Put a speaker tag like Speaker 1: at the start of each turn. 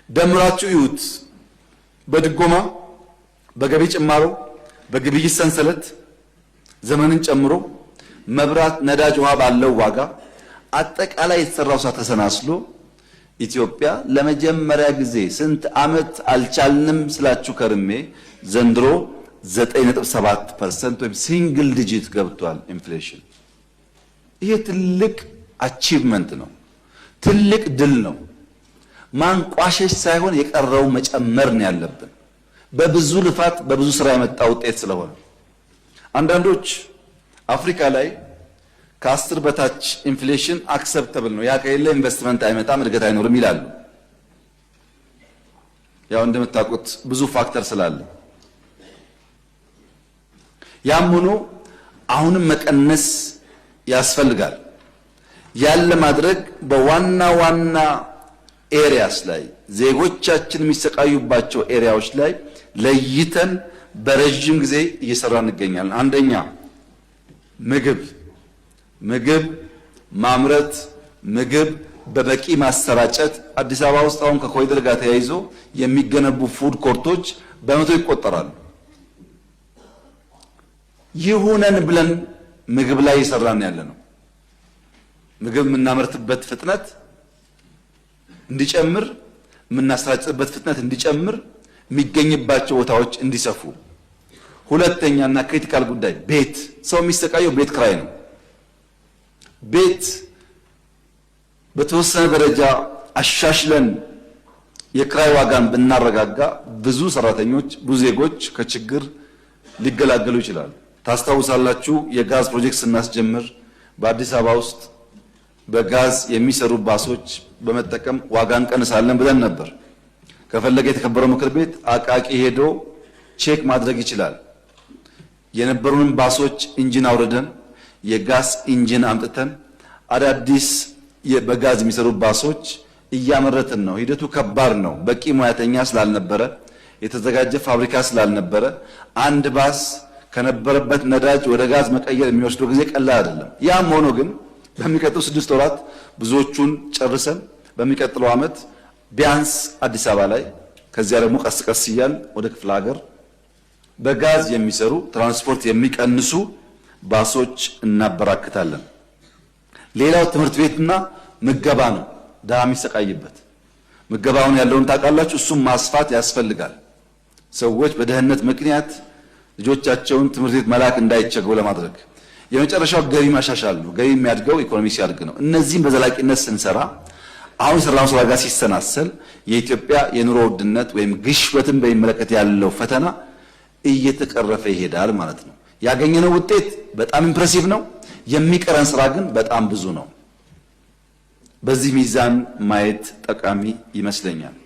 Speaker 1: ደምራችሁ ይዩት። በድጎማ በገቢ ጭማሮ በግብይት ሰንሰለት ዘመንን ጨምሮ መብራት፣ ነዳጅ፣ ውሃ ባለው ዋጋ አጠቃላይ የተሰራው ስራ ተሰናስሎ ኢትዮጵያ ለመጀመሪያ ጊዜ ስንት ዓመት አልቻልንም ስላችሁ ከርሜ ዘንድሮ 9.7% ወይም ሲንግል ዲጂት ገብቷል ኢንፍሌሽን። ይሄ ትልቅ አቺቭመንት ነው፣ ትልቅ ድል ነው። ማንቋሸሽ ሳይሆን የቀረው መጨመር ነው ያለብን፣ በብዙ ልፋት በብዙ ስራ የመጣ ውጤት ስለሆነ። አንዳንዶች አፍሪካ ላይ ከ10 በታች ኢንፍሌሽን አክሰፕተብል ነው፣ ያ ከሌለ ኢንቨስትመንት አይመጣም፣ እድገት አይኖርም ይላሉ። ያው እንደምታውቁት ብዙ ፋክተር ስላለ ያም ሆኖ አሁንም መቀነስ ያስፈልጋል። ያለ ማድረግ በዋና ዋና ኤሪያስ ላይ ዜጎቻችን የሚሰቃዩባቸው ኤሪያዎች ላይ ለይተን በረጅም ጊዜ እየሰራ እንገኛለን። አንደኛ ምግብ ማምረት፣ ምግብ በበቂ ማሰራጨት። አዲስ አበባ ውስጥ አሁን ከኮሪደር ጋር ተያይዞ የሚገነቡ ፉድ ኮርቶች በመቶ ይቆጠራሉ። ይሁነን ብለን ምግብ ላይ እየሰራን ያለ ነው። ምግብ የምናመርትበት ፍጥነት እንዲጨምር፣ የምናሰራጭበት ፍጥነት እንዲጨምር፣ የሚገኝባቸው ቦታዎች እንዲሰፉ። ሁለተኛና ክሪቲካል ጉዳይ ቤት። ሰው የሚሰቃየው ቤት ክራይ ነው። ቤት በተወሰነ ደረጃ አሻሽለን የክራይ ዋጋን ብናረጋጋ ብዙ ሰራተኞች፣ ብዙ ዜጎች ከችግር ሊገላገሉ ይችላሉ። ታስታውሳላችሁ፣ የጋዝ ፕሮጀክት ስናስጀምር በአዲስ አበባ ውስጥ በጋዝ የሚሰሩ ባሶች በመጠቀም ዋጋ እንቀንሳለን ብለን ነበር። ከፈለገ የተከበረው ምክር ቤት አቃቂ ሄዶ ቼክ ማድረግ ይችላል። የነበሩንም ባሶች ኢንጂን አውርደን የጋዝ ኢንጂን አምጥተን አዳዲስ በጋዝ የሚሰሩ ባሶች እያመረትን ነው። ሂደቱ ከባድ ነው። በቂ ሙያተኛ ስላልነበረ፣ የተዘጋጀ ፋብሪካ ስላልነበረ አንድ ባስ ከነበረበት ነዳጅ ወደ ጋዝ መቀየር የሚወስደው ጊዜ ቀላል አይደለም። ያም ሆኖ ግን በሚቀጥሉ 6 ወራት ብዙዎቹን ጨርሰን በሚቀጥለው ዓመት ቢያንስ አዲስ አበባ ላይ ከዚያ ደግሞ ቀስ ቀስ እያል ወደ ክፍለ ሀገር በጋዝ የሚሰሩ ትራንስፖርት የሚቀንሱ ባሶች እናበራክታለን። ሌላው ትምህርት ቤትና ምገባ ነው። ድሃ የሚሰቃይበት ምገባውን ያለውን ታውቃላችሁ። እሱም ማስፋት ያስፈልጋል። ሰዎች በደህንነት ምክንያት ልጆቻቸውን ትምህርት ቤት መላክ እንዳይቸገሩ ለማድረግ። የመጨረሻው ገቢ ማሻሻል ነው። ገቢ የሚያድገው ኢኮኖሚ ሲያድግ ነው። እነዚህም በዘላቂነት ስንሰራ አሁን የሰራነው ስራ ጋር ሲሰናሰል የኢትዮጵያ የኑሮ ውድነት ወይም ግሽበትን በሚመለከት ያለው ፈተና እየተቀረፈ ይሄዳል ማለት ነው። ያገኘነው ውጤት በጣም ኢምፕሬሲቭ ነው። የሚቀረን ስራ ግን በጣም ብዙ ነው። በዚህ ሚዛን ማየት ጠቃሚ ይመስለኛል።